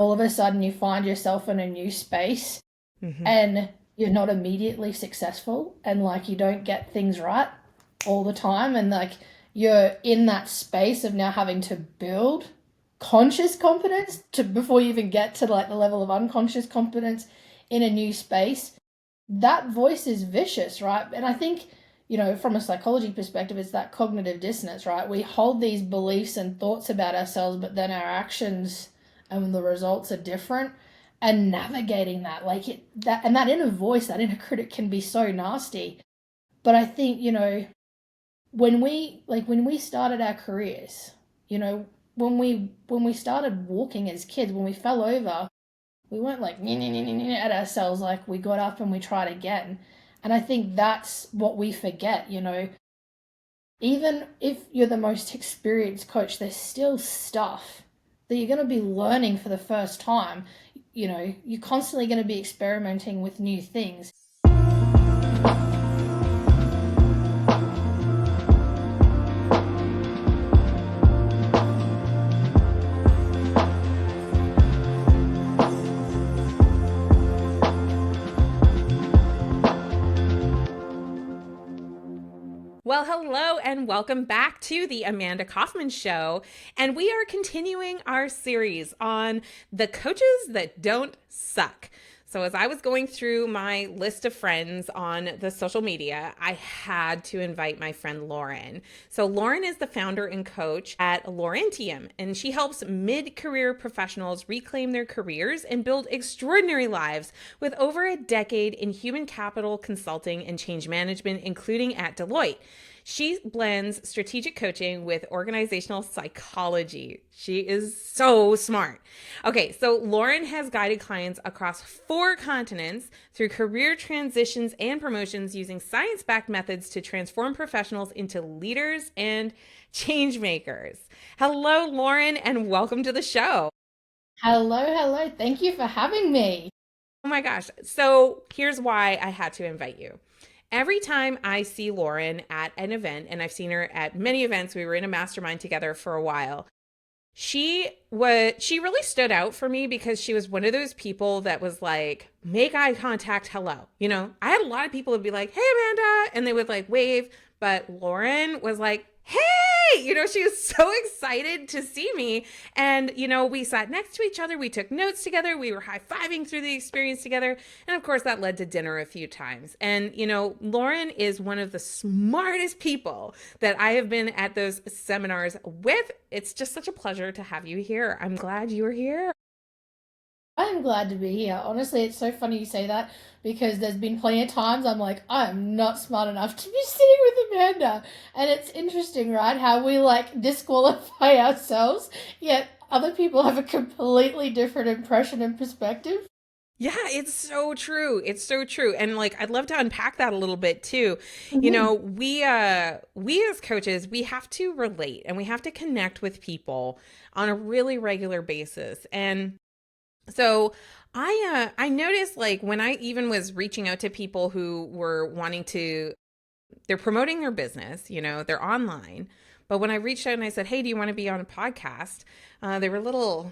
all of a sudden you find yourself in a new space and you're not immediately successful and like you don't get things right all the time, and like you're in that space of now having to build conscious competence to before you even get to like the level of unconscious competence in a new space. That voice is vicious, right? And I think, from a psychology perspective, it's that cognitive dissonance, right? We hold these beliefs and thoughts about ourselves, but then our actions and the results are different. And navigating that, that inner voice, that inner critic can be so nasty. But I think, when we started our careers, when we started walking as kids, when we fell over, we weren't like at ourselves, like we got up and we tried again. And I think that's what we forget, even if you're the most experienced coach, there's still stuff that you're going to be learning for the first time. You're constantly going to be experimenting with new things. Well, hello and welcome back to the Amanda Kaufman Show. And we are continuing our series on the coaches that don't suck. So as I was going through my list of friends on the social media, I had to invite my friend Lauryn. So Lauryn is the founder and coach at Laurintium, and she helps mid-career professionals reclaim their careers and build extraordinary lives with over a decade in human capital consulting and change management, including at Deloitte. She blends strategic coaching with organizational psychology. She is so smart. Okay, so Lauryn has guided clients across 4 continents through career transitions and promotions using science-backed methods to transform professionals into leaders and change makers. Hello, Lauryn, and welcome to the show. Hello. Thank you for having me. Oh my gosh. So here's why I had to invite you. Every time I see Lauryn at an event, and I've seen her at many events, we were in a mastermind together for a while. She really stood out for me because she was one of those people that was like, make eye contact, hello. I had a lot of people would be like, hey, Amanda, and they would like wave, but Lauryn was like, hey, she was so excited to see me. And, we sat next to each other. We took notes together. We were high-fiving through the experience together. And of course, that led to dinner a few times. And, Lauryn is one of the smartest people that I have been at those seminars with. It's just such a pleasure to have you here. I'm glad you were here. I'm glad to be here. Honestly, it's so funny you say that because there's been plenty of times I'm like, I'm not smart enough to be sitting with Amanda. And it's interesting, right? How we like disqualify ourselves, yet other people have a completely different impression and perspective. Yeah, it's so true. It's so true. And like I'd love to unpack that a little bit too. We as coaches, we have to relate and we have to connect with people on a really regular basis. And so I noticed like when I even was reaching out to people who were they're promoting their business, they're online. But when I reached out and I said, hey, do you want to be on a podcast? They were a little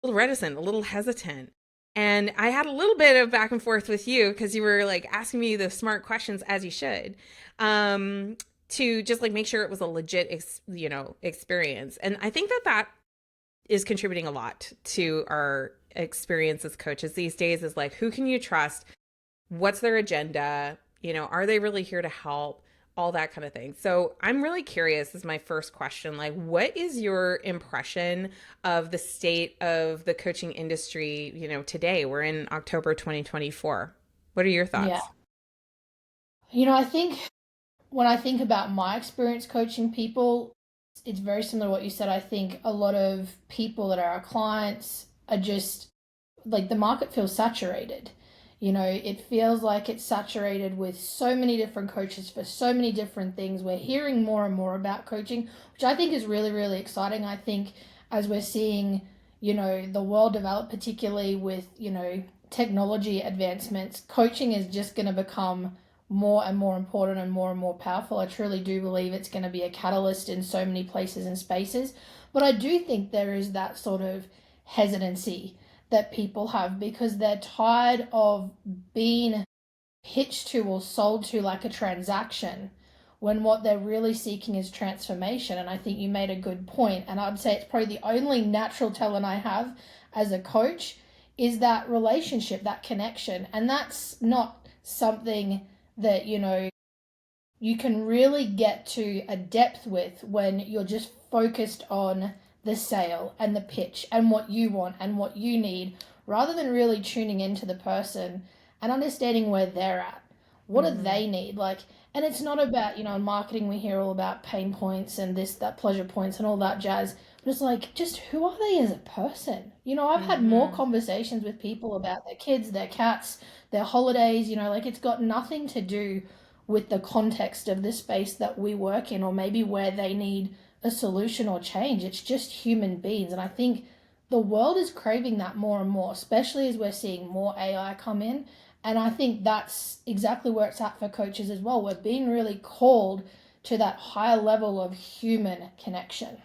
reticent, a little hesitant. And I had a little bit of back and forth with you because you were like asking me the smart questions as you should, to just like make sure it was a legit, experience. And I think that is contributing a lot to our experience as coaches these days is like, who can you trust? What's their agenda? Are they really here to help? All that kind of thing. So I'm really curious, this is my first question, like what is your impression of the state of the coaching industry, today? We're in October 2024. What are your thoughts? Yeah. I think when I think about my experience coaching people, it's very similar to what you said. I think a lot of people that are our clients are just like the market feels saturated. It feels like it's saturated with so many different coaches for so many different things. We're hearing more and more about coaching, which I think is really, really exciting. I think as we're seeing, the world develop, particularly with, technology advancements, coaching is just going to become more and more important and more powerful. I truly do believe it's going to be a catalyst in so many places and spaces. But I do think there is that sort of hesitancy that people have because they're tired of being pitched to or sold to like a transaction when what they're really seeking is transformation. And I think you made a good point. And I'd say it's probably the only natural talent I have as a coach is that relationship, that connection. And that's not something that, you can really get to a depth with when you're just focused on the sale and the pitch and what you want and what you need rather than really tuning into the person and understanding where they're at. What do they need? Like, and it's not about, in marketing we hear all about pain points and this, that, pleasure points and all that jazz. But it's like, just who are they as a person? I've had more conversations with people about their kids, their cats, their holidays, like it's got nothing to do with the context of the space that we work in or maybe where they need a solution or change. It's just human beings. And I think the world is craving that more and more, especially as we're seeing more AI come in. And I think that's exactly where it's at for coaches as well. We're being really called to that higher level of human connection.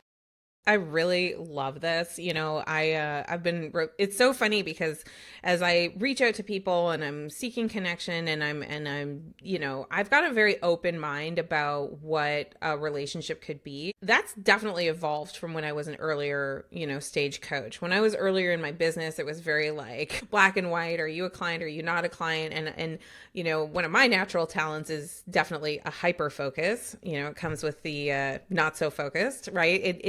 I really love this. I've been it's so funny because as I reach out to people and I'm seeking connection and I've got a very open mind about what a relationship could be. That's definitely evolved from when I was an earlier, stage coach. When I was earlier in my business, it was very like black and white. Are you a client? Are you not a client? And one of my natural talents is definitely a hyper focus. It comes with the not so focused, right?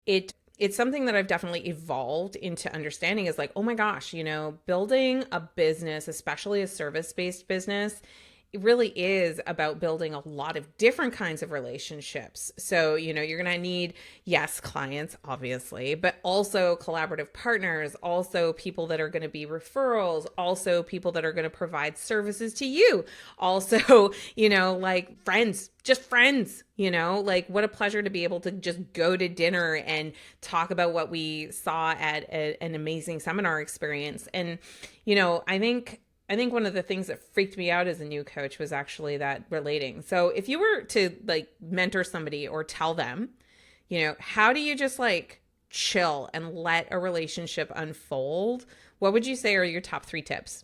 It's something that I've definitely evolved into understanding is like, oh my gosh, building a business, especially a service-based business, it really is about building a lot of different kinds of relationships. So, you're going to need, yes, clients, obviously, but also collaborative partners, also people that are going to be referrals, also people that are going to provide services to you, also, like friends, just friends, like what a pleasure to be able to just go to dinner and talk about what we saw at an amazing seminar experience. And, I think one of the things that freaked me out as a new coach was actually that relating. So if you were to like mentor somebody or tell them, how do you just like chill and let a relationship unfold? What would you say are your top 3 tips?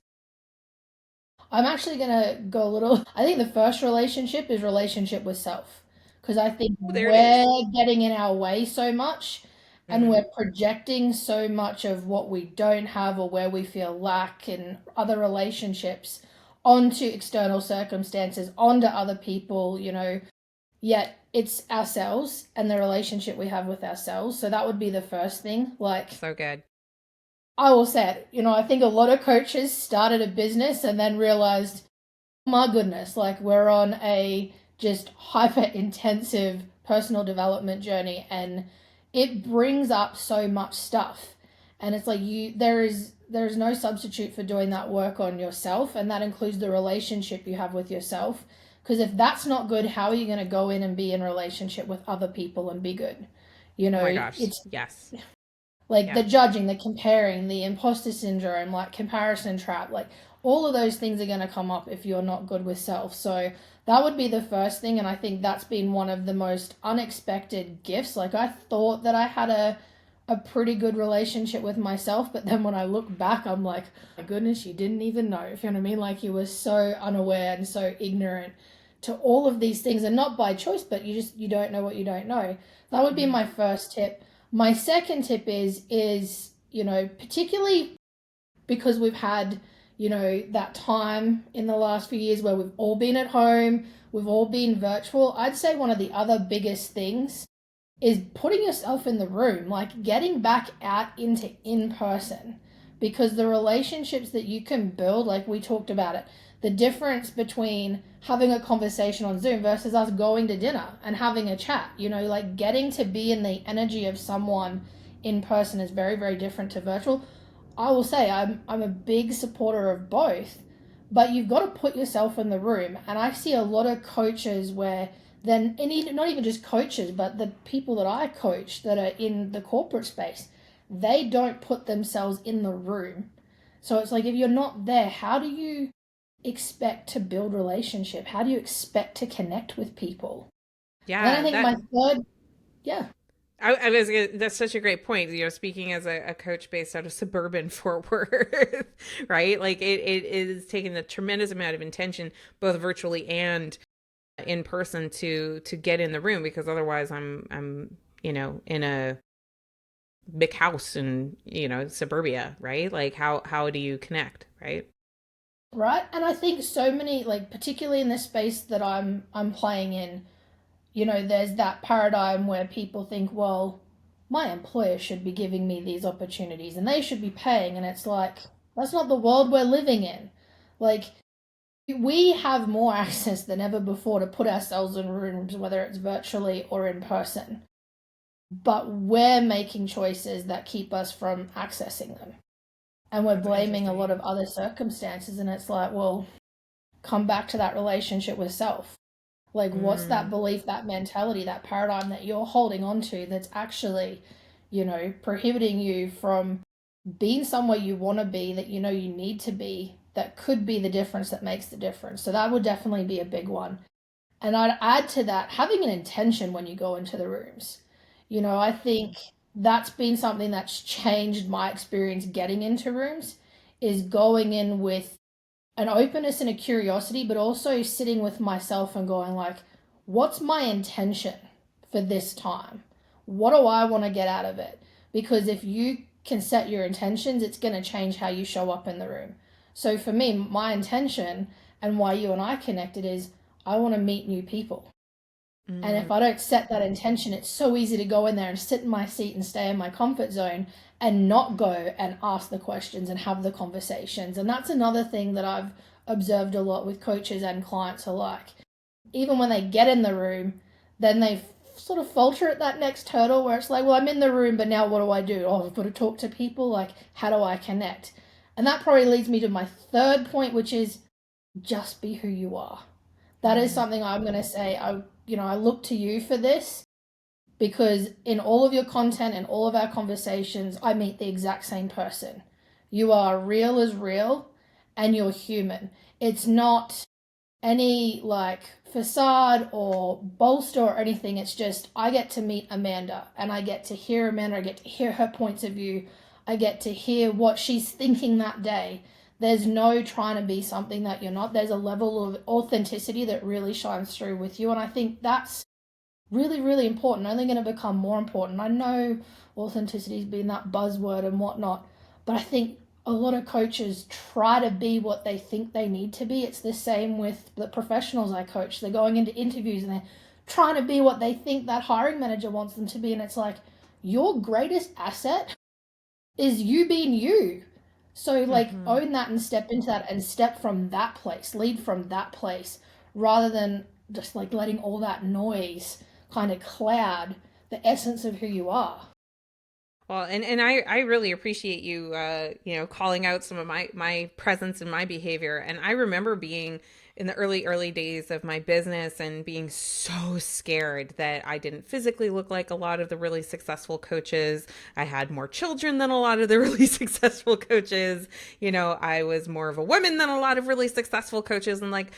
I'm actually going to go a little. I think the first relationship is relationship with self. Because I think Oh, there it is. we're getting in our way so much and Mm, we're projecting so much of what we don't have or where we feel lack in other relationships onto external circumstances, onto other people, yet it's ourselves and the relationship we have with ourselves. So that would be the first thing. Like, so good. I will say it, I think a lot of coaches started a business and then realized, my goodness, like we're on a just hyper intensive personal development journey and it brings up so much stuff. And it's like there is no substitute for doing that work on yourself, and that includes the relationship you have with yourself. Because if that's not good, how are you going to go in and be in relationship with other people and be good? Oh my gosh. It's Yes. like Yeah. the judging, the comparing, the imposter syndrome, like comparison trap, like all of those things are going to come up if you're not good with self. So that would be the first thing. And I think that's been one of the most unexpected gifts. Like I thought that I had a pretty good relationship with myself, but then when I look back, I'm like, my goodness, you didn't even know, if you know what I mean. Like you were so unaware and so ignorant to all of these things, and not by choice, but you don't know what you don't know. That would be Mhm. my first tip. My second tip is particularly because we've had that time in the last few years where we've all been at home, we've all been virtual. I'd say one of the other biggest things is putting yourself in the room, like getting back out into in person, because the relationships that you can build, like we talked about it, the difference between having a conversation on Zoom versus us going to dinner and having a chat, like getting to be in the energy of someone in person is very, very different to virtual. I will say I'm a big supporter of both, but you've got to put yourself in the room. And I see a lot of coaches where then, and not even just coaches, but the people that I coach that are in the corporate space, they don't put themselves in the room. So it's like if you're not there, how do you expect to build relationship? How do you expect to connect with people? And then I Yeah, think that my third, yeah. That's such a great point. Speaking as a coach based out of suburban Fort Worth, right? Like it is taking a tremendous amount of intention, both virtually and in person, to get in the room, because otherwise I'm in a big house in suburbia, right? Like how do you connect, right? Right? And I think so many, like particularly in the space that I'm playing in, there's that paradigm where people think, well, my employer should be giving me these opportunities and they should be paying. And it's like, that's not the world we're living in. Like, we have more access than ever before to put ourselves in rooms, whether it's virtually or in person. But we're making choices that keep us from accessing them. And we're That's blaming a lot interesting. of other circumstances. And it's like, well, come back to that relationship with self. Like, what's that Mm, belief, that mentality, that paradigm that you're holding on to that's actually, prohibiting you from being somewhere you want to be, that you need to be, that could be the difference that makes the difference. So that would definitely be a big one. And I'd add to that having an intention when you go into the rooms. I think that's been something that's changed my experience getting into rooms, is going in with an openness and a curiosity, but also sitting with myself and going like, what's my intention for this time? What do I want to get out of it? Because if you can set your intentions, it's going to change how you show up in the room. So for me, my intention and why you and I connected is I want to meet new people. And mm. if I don't set that intention, it's so easy to go in there and sit in my seat and stay in my comfort zone and not go and ask the questions and have the conversations. And that's another thing that I've observed a lot with coaches and clients alike. Even when they get in the room, then they sort of falter at that next hurdle where it's like, well, I'm in the room, but now what do I do? Oh, I've got to talk to people. Like, how do I connect? And that probably leads me to my third point, which is just be who you are. That is Mm. something I'm going to say. I look to you for this because in all of your content and all of our conversations, I meet the exact same person. You are real as real and you're human. It's not any like facade or bolster or anything. It's just I get to meet Amanda and I get to hear Amanda. I get to hear her points of view. I get to hear what she's thinking that day. There's no trying to be something that you're not. There's a level of authenticity that really shines through with you. And I think that's really, really important, only going to become more important. I know authenticity's been that buzzword and whatnot, but I think a lot of coaches try to be what they think they need to be. It's the same with the professionals I coach. They're going into interviews and they're trying to be what they think that hiring manager wants them to be. And it's like, your greatest asset is you being you. So, like, Mm-hmm. own that and step into that and step from that place, lead from that place, rather than just like letting all that noise kind of cloud the essence of who you are. Well, and I really appreciate you calling out some of my presence and my behavior. And I remember being in the early days of my business and being so scared that I didn't physically look like a lot of the really successful coaches. I had more children than a lot of the really successful coaches. I was more of a woman than a lot of really successful coaches. And like,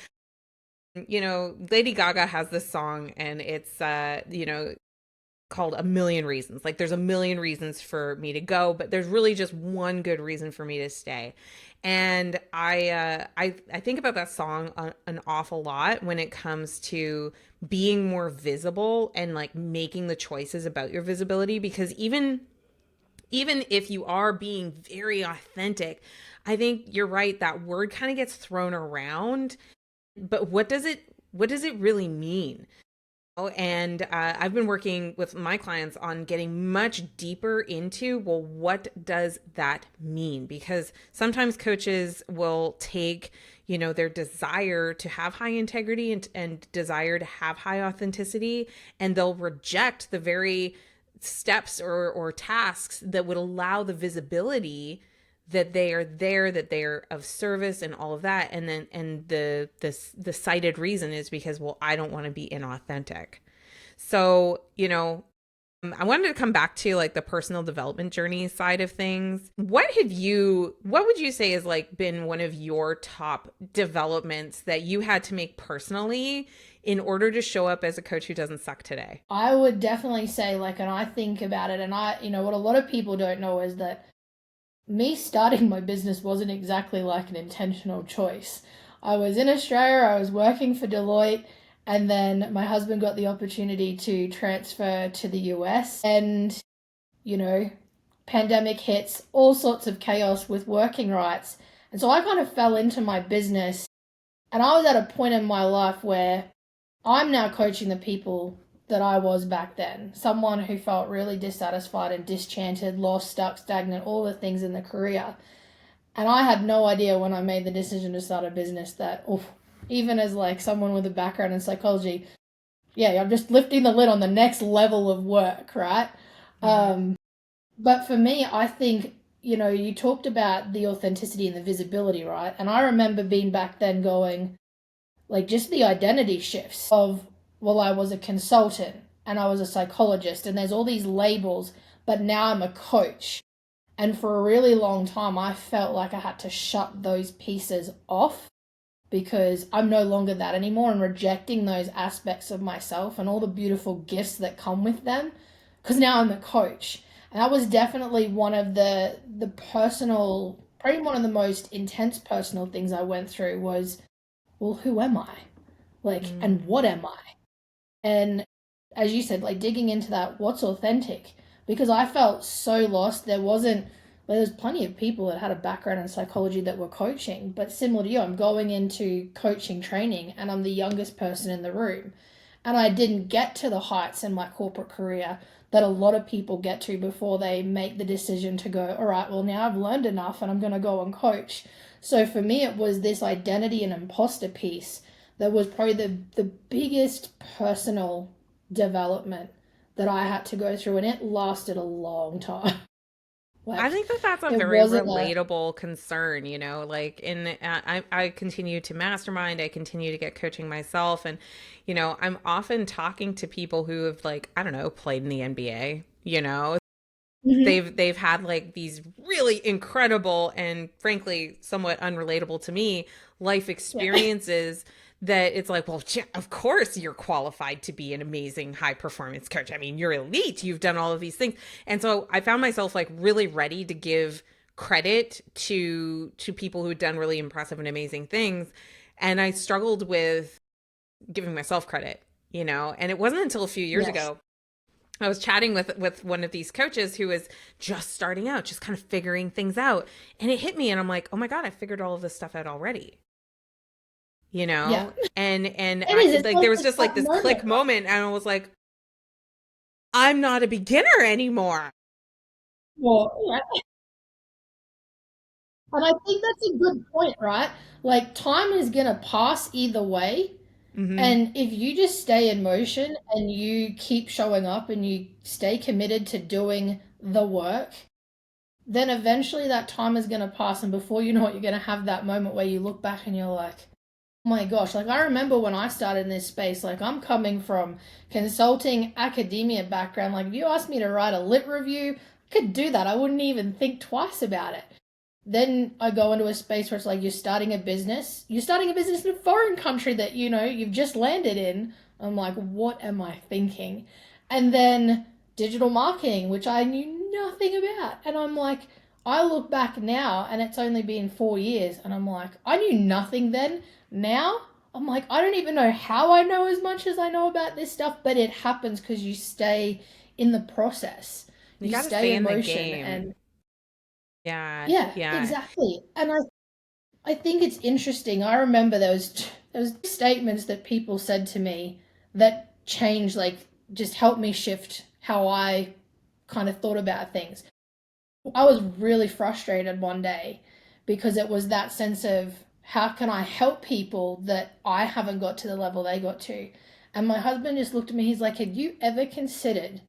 Lady Gaga has this song, and it's called A Million Reasons. Like, there's a million reasons for me to go, but there's really just one good reason for me to stay. And I think about that song an awful lot when it comes to being more visible and like making the choices about your visibility, because even if you are being very authentic, I think you're right, that word kind of gets thrown around, but what does it really mean? Oh, and I've been working with my clients on getting much deeper into, well, what does that mean? Because sometimes coaches will take, their desire to have high integrity and desire to have high authenticity, and they'll reject the very steps or tasks that would allow the visibility that they are there, that they're of service and all of that. And then, and the cited reason is because, well, I don't want to be inauthentic. So, I wanted to come back to like the personal development journey side of things. What would you say has like been one of your top developments that you had to make personally in order to show up as a coach who doesn't suck today? I would definitely say, like, and I think about it, and what a lot of people don't know is that me starting my business wasn't exactly like an intentional choice. I was in Australia, I was working for Deloitte, and then my husband got the opportunity to transfer to the US. And, you know, pandemic hits, all sorts of chaos with working rights. And so I kind of fell into my business. And I was at a point in my life where I'm now coaching the people that I was back then. Someone who felt really dissatisfied and disenchanted, lost, stuck, stagnant, all the things in the career. And I had no idea when I made the decision to start a business that, even as like someone with a background in psychology, yeah, I'm just lifting the lid on the next level of work, right? But for me, I think, you talked about the authenticity and the visibility, right? And I remember being back then going, like, just the identity shifts of, well, I was a consultant and I was a psychologist and there's all these labels, but now I'm a coach. And for a really long time, I felt like I had to shut those pieces off because I'm no longer that anymore, and rejecting those aspects of myself and all the beautiful gifts that come with them, because now I'm a coach. And that was definitely one of the personal, probably one of the most intense personal things I went through was, well, who am I? Like, and what am I? And as you said, like digging into that, what's authentic? Because I felt so lost. There's plenty of people that had a background in psychology that were coaching, but similar to you, I'm going into coaching training and I'm the youngest person in the room. And I didn't get to the heights in my corporate career that a lot of people get to before they make the decision to go, all right, well, now I've learned enough and I'm going to go and coach. So for me, it was this identity and imposter piece that was probably the biggest personal development that I had to go through, and it lasted a long time. Like, I think that that's a it very wasn't relatable concern, like I continue to mastermind, I continue to get coaching myself. And, I'm often talking to people who have, like, I don't know, played in the NBA, they've had like these really incredible and frankly somewhat unrelatable to me life experiences that it's like, well, of course you're qualified to be an amazing high performance coach. I mean, you're elite. You've done all of these things. And so I found myself like really ready to give credit to people who had done really impressive and amazing things. And I struggled with giving myself credit, and it wasn't until a few years yes. ago I was chatting with one of these coaches who was just starting out, just kind of figuring things out. And it hit me and I'm like, oh my God, I figured all of this stuff out already. Yeah. And It is. It's like like there was it's just like that this moment, click right? moment and I was like, I'm not a beginner anymore. Well, yeah. And I think that's a good point, right? Like, time is going to pass either way. Mm-hmm. And if you just stay in motion and you keep showing up and you stay committed to doing the work, then eventually that time is going to pass. And before you know it, you're going to have that moment where you look back and you're like, oh my gosh, like I remember when I started in this space, like I'm coming from consulting academia background. Like if you asked me to write a lit review, I could do that. I wouldn't even think twice about it. Then I go into a space where it's like you're starting a business. You're starting a business in a foreign country that, you've just landed in. I'm like, what am I thinking? And then digital marketing, which I knew nothing about. And I'm like, I look back now and it's only been 4 years. And I'm like, I knew nothing then. Now, I'm like, I don't even know how I know as much as I know about this stuff, but it happens because you stay in the process. You You got to stay stay in in the motion. game. And Yeah. yeah, Yeah. exactly. And I think it's interesting. I remember those statements that people said to me that changed, like, just helped me shift how I kind of thought about things. I was really frustrated one day because it was that sense of how can I help people that I haven't got to the level they got to. And my husband just looked at me, he's like, have you ever considered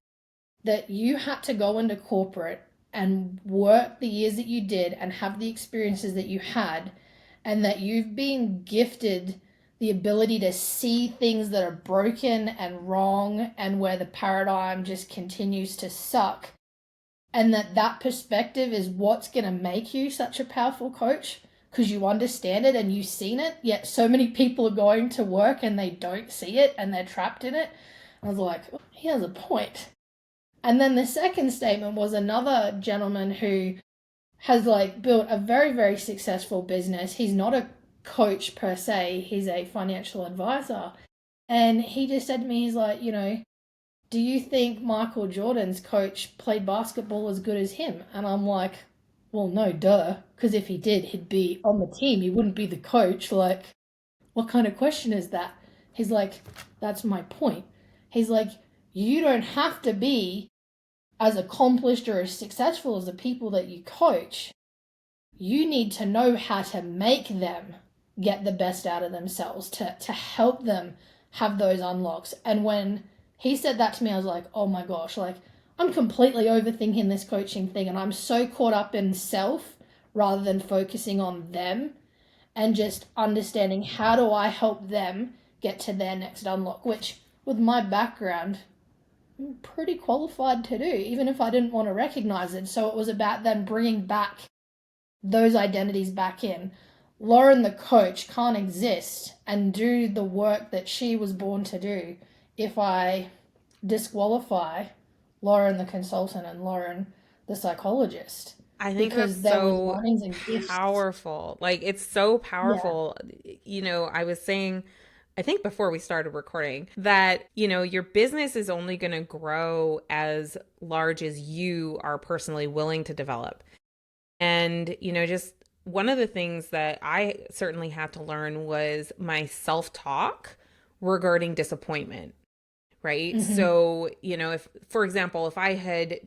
that you had to go into corporate and work the years that you did and have the experiences that you had, and that you've been gifted the ability to see things that are broken and wrong and where the paradigm just continues to suck, and that perspective is what's going to make you such a powerful coach? because you understand it and you've seen it, yet so many people are going to work and they don't see it and they're trapped in it. I was like, oh, he has a point. And then the second statement was another gentleman who has like built a very, very successful business. He's not a coach per se, he's a financial advisor. And he just said to me, he's like, do you think Michael Jordan's coach played basketball as good as him? And I'm like, well, no, duh. Because if he did, he'd be on the team. He wouldn't be the coach. Like, what kind of question is that? He's like, that's my point. He's like, you don't have to be as accomplished or as successful as the people that you coach. You need to know how to make them get the best out of themselves, to help them have those unlocks. And when he said that to me, I was like, oh my gosh, like I'm completely overthinking this coaching thing and I'm so caught up in self rather than focusing on them and just understanding how do I help them get to their next unlock, which with my background, I'm pretty qualified to do, even if I didn't want to recognize it. So it was about them bringing back those identities back in. Lauren, the coach, can't exist and do the work that she was born to do if I disqualify Lauren, the consultant, and Lauren, the psychologist, I think that's because there was so learnings and gifts. powerful. Like it's so Yeah. powerful. I was saying, I think before we started recording, that, your business is only going to grow as large as you are personally willing to develop. And, just one of the things that I certainly had to learn was my self-talk regarding disappointment, right? Mm-hmm. So, if, for example, if I had,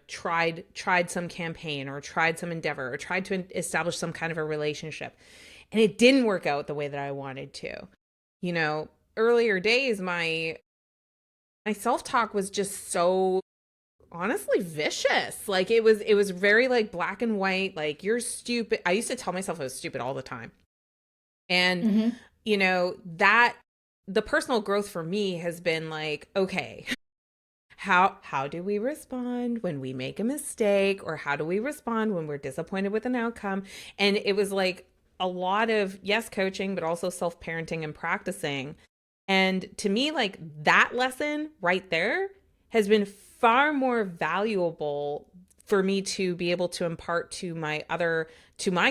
tried some campaign or tried some endeavor or tried to establish some kind of a relationship and it didn't work out the way that I wanted to, you know, earlier days, my self-talk was just so honestly vicious. Like it was very like black and white, like you're stupid. I used to tell myself I was stupid all the time. And Mm-hmm. that the personal growth for me has been like, okay, how do we respond when we make a mistake, or how do we respond when we're disappointed with an outcome? And it was like a lot of, yes, coaching, but also self-parenting and practicing. And to me, like that lesson right there has been far more valuable for me to be able to impart to my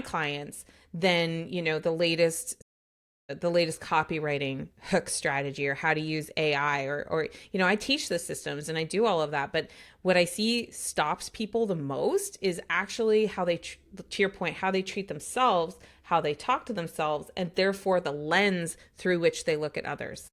clients than, the latest copywriting hook strategy or how to use AI, or I teach the systems and I do all of that, but what I see stops people the most is actually how they to your point, how they treat themselves, how they talk to themselves, and therefore the lens through which they look at others.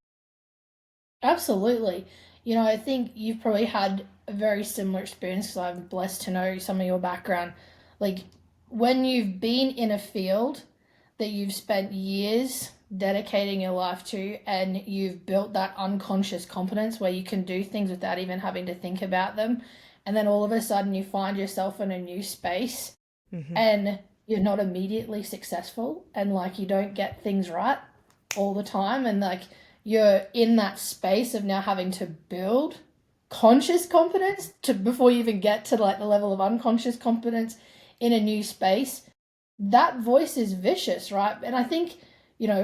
Absolutely. I think you've probably had a very similar experience because I'm blessed to know some of your background. Like, when you've been in a field that you've spent years dedicating your life to and you've built that unconscious competence where you can do things without even having to think about them, and then all of a sudden you find yourself in a new space Hmm. and you're not immediately successful and like you don't get things right all the time and like you're in that space of now having to build conscious competence to before you even get to like the level of unconscious competence in a new space. That voice is vicious, right? And I think,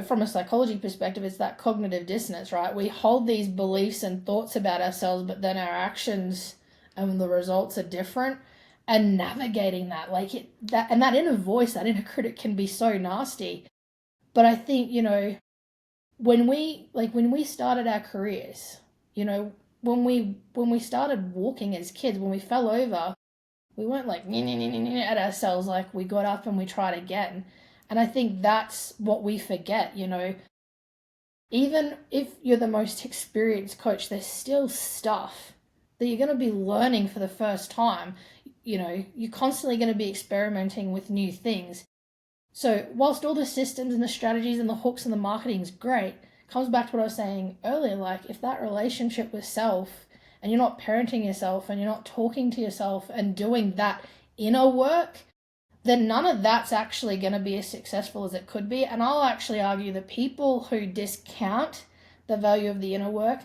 from a psychology perspective, it's that cognitive dissonance, right? We hold these beliefs and thoughts about ourselves, but then our actions and the results are different. And navigating that, like that inner voice, that inner critic can be so nasty. But I think, when we started our careers, when we started walking as kids, when we fell over, we weren't like at ourselves, like we got up and we tried again. And I think that's what we forget. Even if you're the most experienced coach, there's still stuff that you're going to be learning for the first time. You're constantly going to be experimenting with new things. So whilst all the systems and the strategies and the hooks and the marketing is great, it comes back to what I was saying earlier. Like if that relationship with self and you're not parenting yourself and you're not talking to yourself and doing that inner work, then none of that's actually going to be as successful as it could be. And I'll actually argue that people who discount the value of the inner work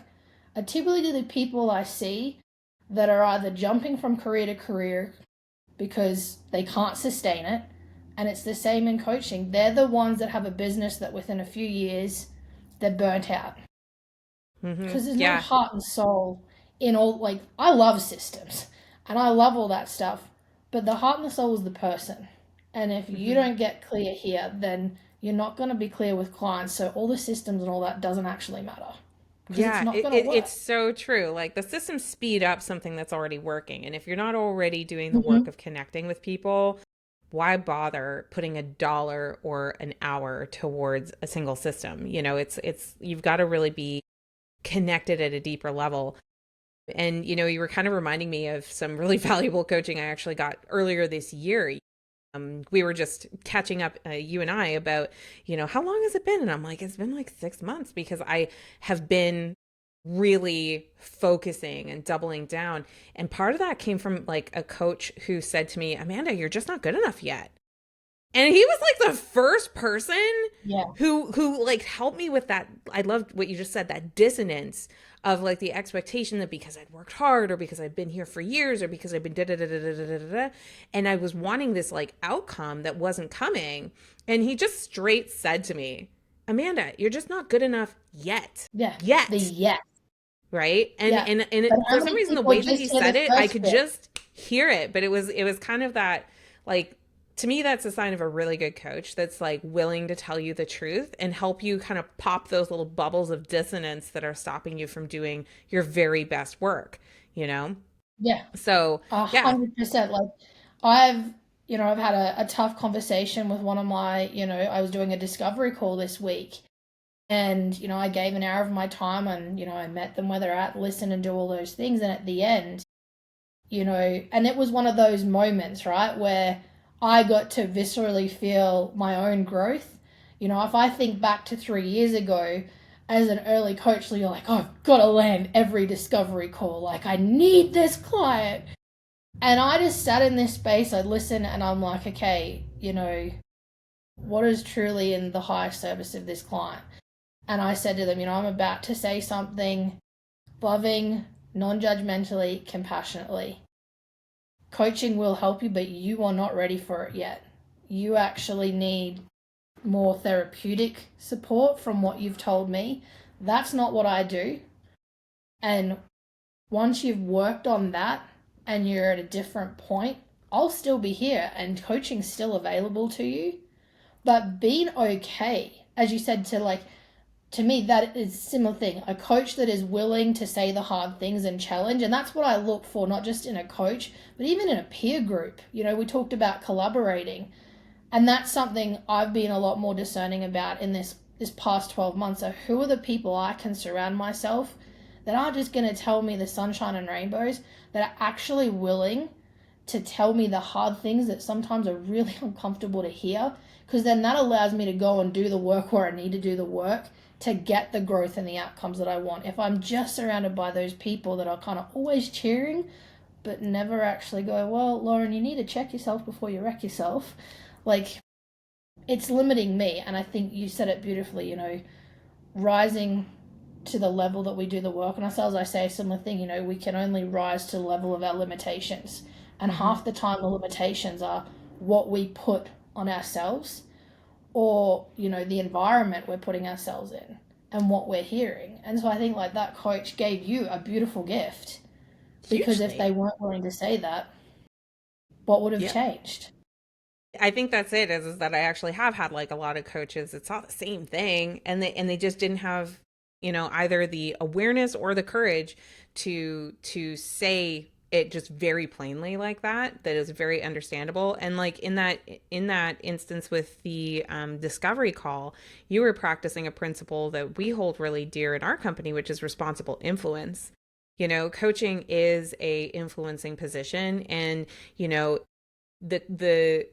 are typically the people I see that are either jumping from career to career because they can't sustain it, And it's the same in coaching. They're the ones that have a business that within a few years they're burnt out because there's no Yeah. heart and soul in all. Like, I love systems and I love all that stuff, but the heart and the soul is the person. And if you don't get clear here, then you're not going to be clear with clients. So all the systems and all that doesn't actually matter because it's Yeah, not going to work. it's so true. Like the systems speed up something that's already working. And if you're not already doing the work Mm-hmm. of connecting with people, why bother putting $1 or an hour towards a single system? You've got to really be connected at a deeper level. And, you were kind of reminding me of some really valuable coaching I actually got earlier this year. We were just catching up, you and I, about, how long has it been? And I'm like, it's been like 6 months because I have been really focusing and doubling down. And part of that came from like a coach who said to me, Amanda, you're just not good enough yet. And he was like the first person Yeah. who like helped me with that. I loved what you just said, that dissonance of like the expectation that because I'd worked hard or because I'd been here for years or because I'd been da da da da da da da da, and I was wanting this like outcome that wasn't coming. And he just straight said to me, Amanda, you're just not good enough yet. Yeah. The Yet. yes. Right. And Yeah. But for how some many reason the people way that just he hear said the it, I first could bit? just hear it. But it was kind of that, like, to me, that's a sign of a really good coach that's like willing to tell you the truth and help you kind of pop those little bubbles of dissonance that are stopping you from doing your very best work, you know? Yeah. So, yeah. 100%. Like, I've, I've had a tough conversation with one of my, I was doing a discovery call this week and, I gave an hour of my time and, I met them where they're at, listen and do all those things. And at the end, and it was one of those moments, right, where I got to viscerally feel my own growth. If I think back to 3 years ago, as an early coach, you're like, oh, I've got to land every discovery call. Like, I need this client. And I just sat in this space, I listened, and I'm like, okay, what is truly in the highest service of this client? And I said to them, I'm about to say something loving, non judgmentally, compassionately. Coaching will help you, but you are not ready for it yet. You actually need more therapeutic support from what you've told me. That's not what I do. And once you've worked on that and you're at a different point, I'll still be here and coaching's still available to you. But being okay, as you said, to me, that is a similar thing. A coach that is willing to say the hard things and challenge. And that's what I look for, not just in a coach, but even in a peer group. We talked about collaborating. And that's something I've been a lot more discerning about in this past 12 months. So who are the people I can surround myself that aren't just going to tell me the sunshine and rainbows, that are actually willing to tell me the hard things that sometimes are really uncomfortable to hear, because then that allows me to go and do the work where I need to do the work to get the growth and the outcomes that I want. If I'm just surrounded by those people that are kind of always cheering, but never actually go, well, Lauren, you need to check yourself before you wreck yourself. Like, it's limiting me. And I think you said it beautifully, rising to the level that we do the work on ourselves. I say a similar thing, we can only rise to the level of our limitations. And half the time the limitations are what we put on ourselves or, the environment we're putting ourselves in and what we're hearing. And so I think like that coach gave you a beautiful gift, because if they Hugely. weren't willing to say that, what would have Yeah. changed? I think that's it, is that I actually have had like a lot of coaches. It's all the same thing. And they just didn't have, either the awareness or the courage to say it just very plainly like that is very understandable. And like in that instance with the discovery call, you were practicing a principle that we hold really dear in our company, which is responsible influence. Coaching is a influencing position, and the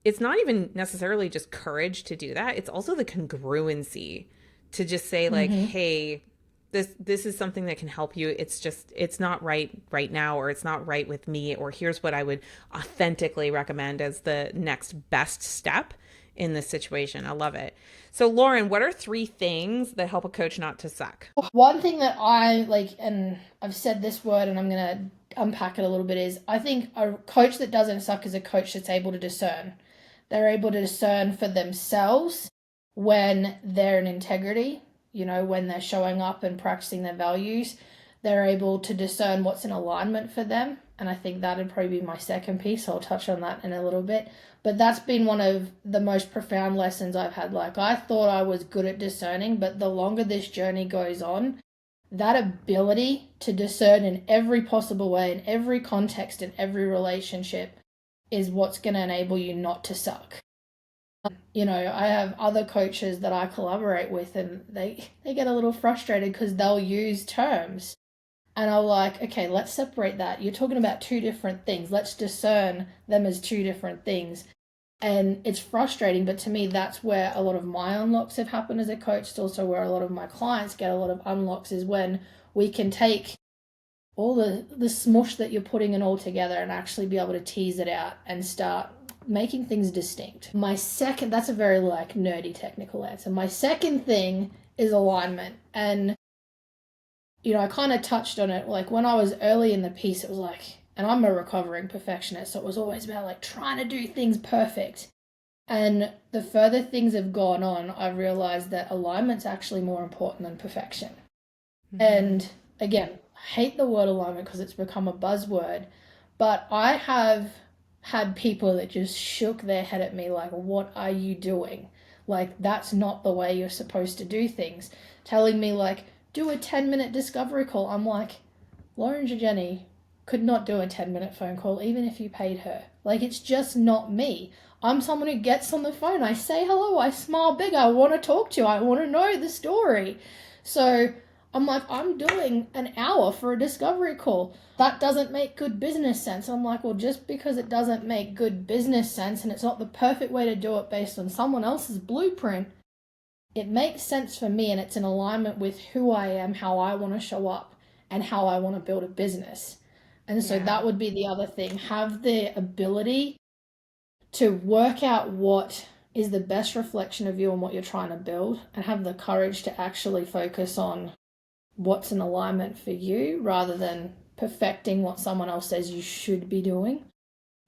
it's not even necessarily just courage to do that. It's also the congruency to just say like, Mm-hmm. hey, this is something that can help you. It's not right now, or it's not right with me, or here's what I would authentically recommend as the next best step in this situation. I love it. So Lauren, what are 3 things that help a coach not to suck? One thing that I like, and I've said this word and I'm going to unpack it a little bit is I think a coach that doesn't suck is a coach that's able to discern. They're able to discern for themselves when they're in integrity, when they're showing up and practicing their values. They're able to discern what's in alignment for them. And I think that'd probably be my second piece. So I'll touch on that in a little bit. But that's been one of the most profound lessons I've had. Like, I thought I was good at discerning, but the longer this journey goes on, that ability to discern in every possible way, in every context, in every relationship, is what's going to enable you not to suck. I have other coaches that I collaborate with, and they get a little frustrated because they'll use terms. And I'm like, okay, let's separate that. You're talking about two different things. Let's discern them as two different things. And it's frustrating, but to me, that's where a lot of my unlocks have happened as a coach. It's also where a lot of my clients get a lot of unlocks, is when we can take all the smush that you're putting in all together and actually be able to tease it out and start making things distinct. That's a very nerdy technical answer. My second thing is alignment. And, I kind of touched on it. Like, when I was early in the piece, it was like, and I'm a recovering perfectionist, so it was always about trying to do things perfect. And the further things have gone on, I've realized that alignment's actually more important than perfection. Mm-hmm. And again, I hate the word alignment because it's become a buzzword, but I have had people that just shook their head at me like, what are you doing? That's not the way you're supposed to do things. Telling me do a 10-minute discovery call. I'm like, Lauryn Girgenti could not do a 10-minute phone call even if you paid her. It's just not me. I'm someone who gets on the phone. I say hello. I smile big. I want to talk to you. I want to know the story. So I'm like, I'm doing an hour for a discovery call. That doesn't make good business sense. I'm like, well, just because it doesn't make good business sense and it's not the perfect way to do it based on someone else's blueprint, it makes sense for me, and it's in alignment with who I am, how I want to show up, and how I want to build a business. And so that would be the other thing. Have the ability to work out what is the best reflection of you and what you're trying to build, and have the courage to actually focus on what's in alignment for you rather than perfecting what someone else says you should be doing.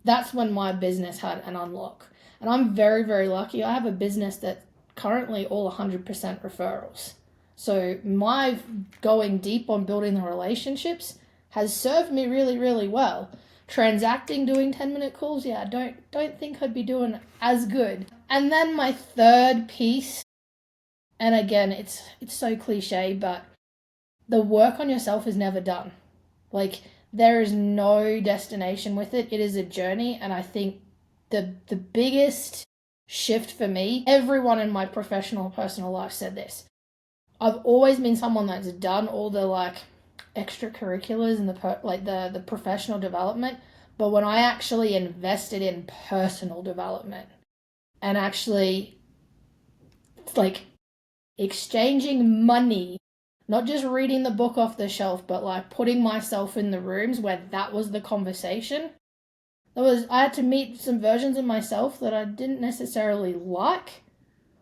That's when my business had an unlock. And I'm very, very lucky. I have a business that currently all 100% referrals. So my going deep on building the relationships has served me really, really well. Transacting, doing 10-minute calls, I don't think I'd be doing as good. And then my third piece, and again, it's so cliche, but the work on yourself is never done. There is no destination with it. It is a journey. And I think the biggest shift for me, everyone in my professional, personal life said this. I've always been someone that's done all the extracurriculars and the professional development. But when I actually invested in personal development and actually exchanging money, not just reading the book off the shelf, but putting myself in the rooms where that was the conversation. I had to meet some versions of myself that I didn't necessarily like,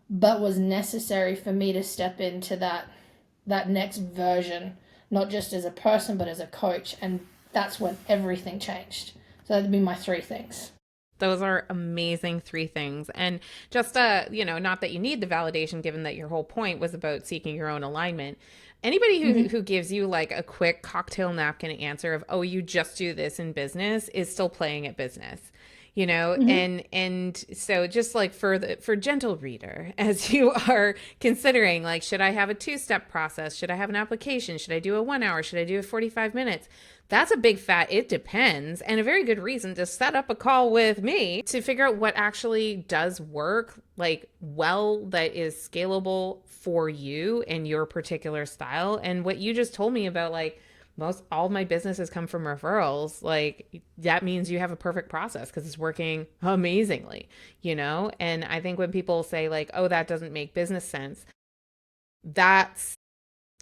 but was necessary for me to step into that next version, not just as a person, but as a coach. And that's when everything changed. So that'd be my three things. Those are amazing three things. And just, not that you need the validation, given that your whole point was about seeking your own alignment. Anybody who gives you a quick cocktail napkin answer of, oh, you just do this in business is still playing at business, and so just for gentle reader, as you are considering, should I have a 2-step process? Should I have an application? Should I do a 1 hour? Should I do a 45 minutes? That's a big fat it depends, and a very good reason to set up a call with me to figure out what actually does work that is scalable for you and your particular style. And what you just told me about all of my businesses come from referrals, that means you have a perfect process because it's working amazingly, And I think when people say oh, that doesn't make business sense, that's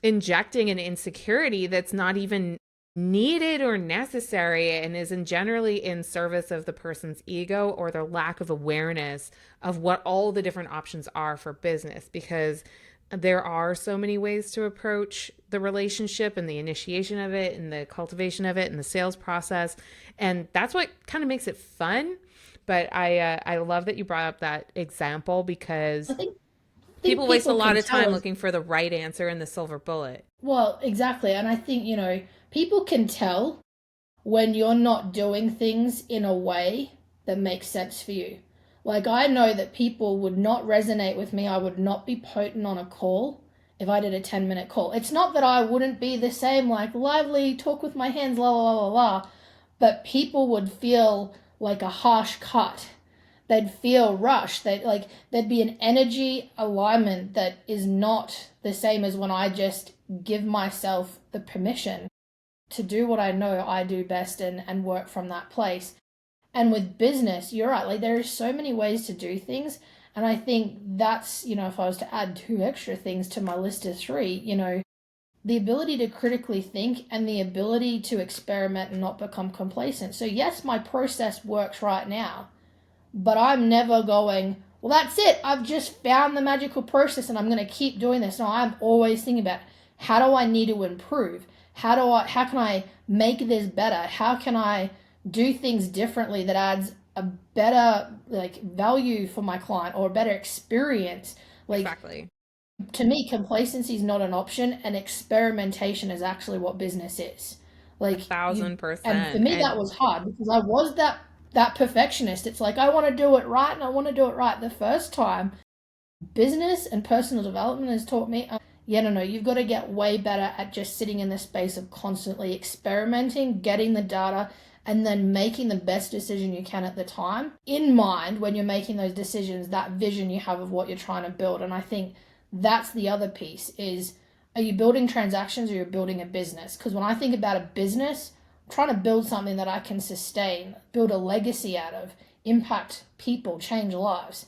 injecting an insecurity that's not even needed or necessary, and is generally in service of the person's ego or their lack of awareness of what all the different options are for business. Because There are so many ways to approach the relationship and the initiation of it and the cultivation of it and the sales process. And that's what kind of makes it fun. But I love that you brought up that example I because think people waste a people lot can of tell time us. looking for the right answer and the silver bullet. Well, exactly. And I think, people can tell when you're not doing things in a way that makes sense for you. Like, I know that people would not resonate with me. I would not be potent on a call if I did a 10-minute call. It's not that I wouldn't be the same, like, lively, talk with my hands, la la la la la, but people would feel like a harsh cut. They'd feel rushed. There'd be an energy alignment that is not the same as when I just give myself the permission to do what I know I do best and work from that place. And with business, you're right, like there are so many ways to do things. And I think that's, if I was to add two extra things to my list of three, the ability to critically think and the ability to experiment and not become complacent. So, yes, my process works right now, but I'm never going, well, that's it. I've just found the magical process and I'm going to keep doing this. No, I'm always thinking about how do I need to improve? How can I make this better? How can I do things differently that adds a better like value for my client or a better experience? Like, Exactly. to me, complacency is not an option, and experimentation is actually what business is. A Like, you, thousand and for percent. me, that And was hard because I was that perfectionist. It's like I want to do it right, and I want to do it right the first time. Business and personal development has taught me, yeah, no, you've got to get way better at just sitting in the space of constantly experimenting, getting the data, and then making the best decision you can at the time in mind when you're making those decisions, that vision you have of what you're trying to build. And I think that's the other piece is, are you building transactions or you're building a business? Because when I think about a business, I'm trying to build something that I can sustain, build a legacy out of, impact people, change lives.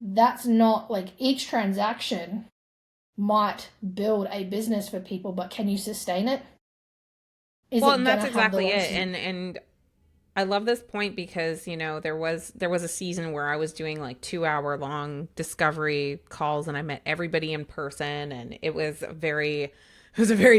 That's not like each transaction might build a business for people, but can you sustain it? Is well, it and going that's to have the exactly it. longevity? And I love this point because, there was a season where I was doing like 2 hour long discovery calls and I met everybody in person and it was a very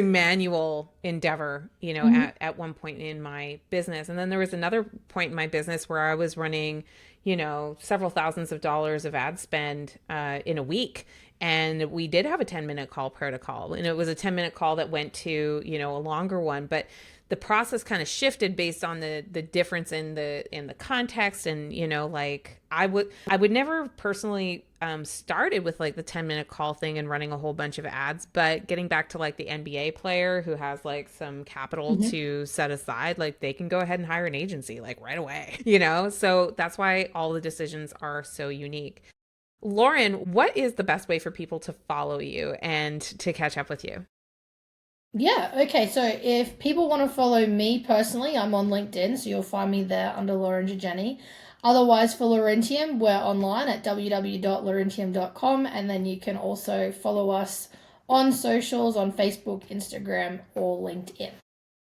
manual endeavor, Mm-hmm. at one point in my business. And then there was another point in my business where I was running, several thousands of dollars of ad spend in a week. And we did have a 10-minute call protocol. And it was a 10-minute call that went to, a longer one. But the process kind of shifted based on the difference in the context. And like I would never personally started with like the 10-minute call thing and running a whole bunch of ads, but getting back to like the NBA player who has like some capital Mm-hmm. to set aside, like they can go ahead and hire an agency like right away. So that's why all the decisions are so unique. Lauren, what is the best way for people to follow you and to catch up with you? Yeah, okay. So if people want to follow me personally, I'm on LinkedIn, so you'll find me there under Lauryn Girgenti. Otherwise, for Laurintium, we're online at www.laurintium.com, and then you can also follow us on socials on Facebook, Instagram, or LinkedIn.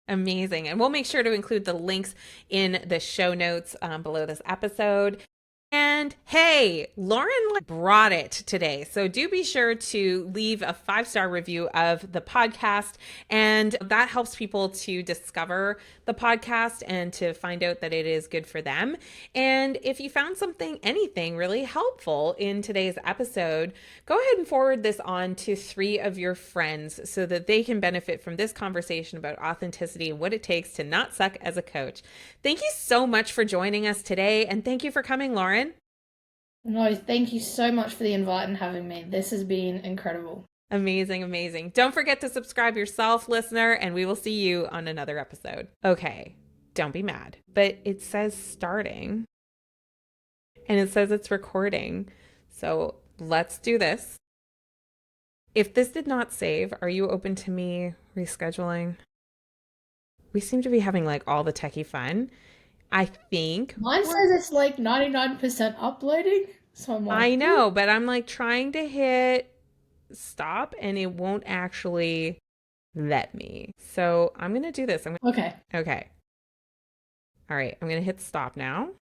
Amazing. And we'll make sure to include the links in the show notes below this episode. And hey, Lauren brought it today. So do be sure to leave a 5-star review of the podcast. And that helps people to discover the podcast and to find out that it is good for them. And if you found anything really helpful in today's episode, go ahead and forward this on to 3 of your friends so that they can benefit from this conversation about authenticity and what it takes to not suck as a coach. Thank you so much for joining us today. And thank you for coming, Lauren. No, thank you so much for the invite and having me. This has been incredible. Amazing, amazing. Don't forget to subscribe yourself, listener, and we will see you on another episode. Okay, don't be mad, but it says starting and it says it's recording. So let's do this. If this did not save, are you open to me rescheduling? We seem to be having like all the techie fun. I think Mine says it's like 99% uploading, so I'm like, I ooh. know, but I'm like trying to hit stop and it won't actually let me. So I'm going to do this. Okay. Okay. All right. I'm going to hit stop now.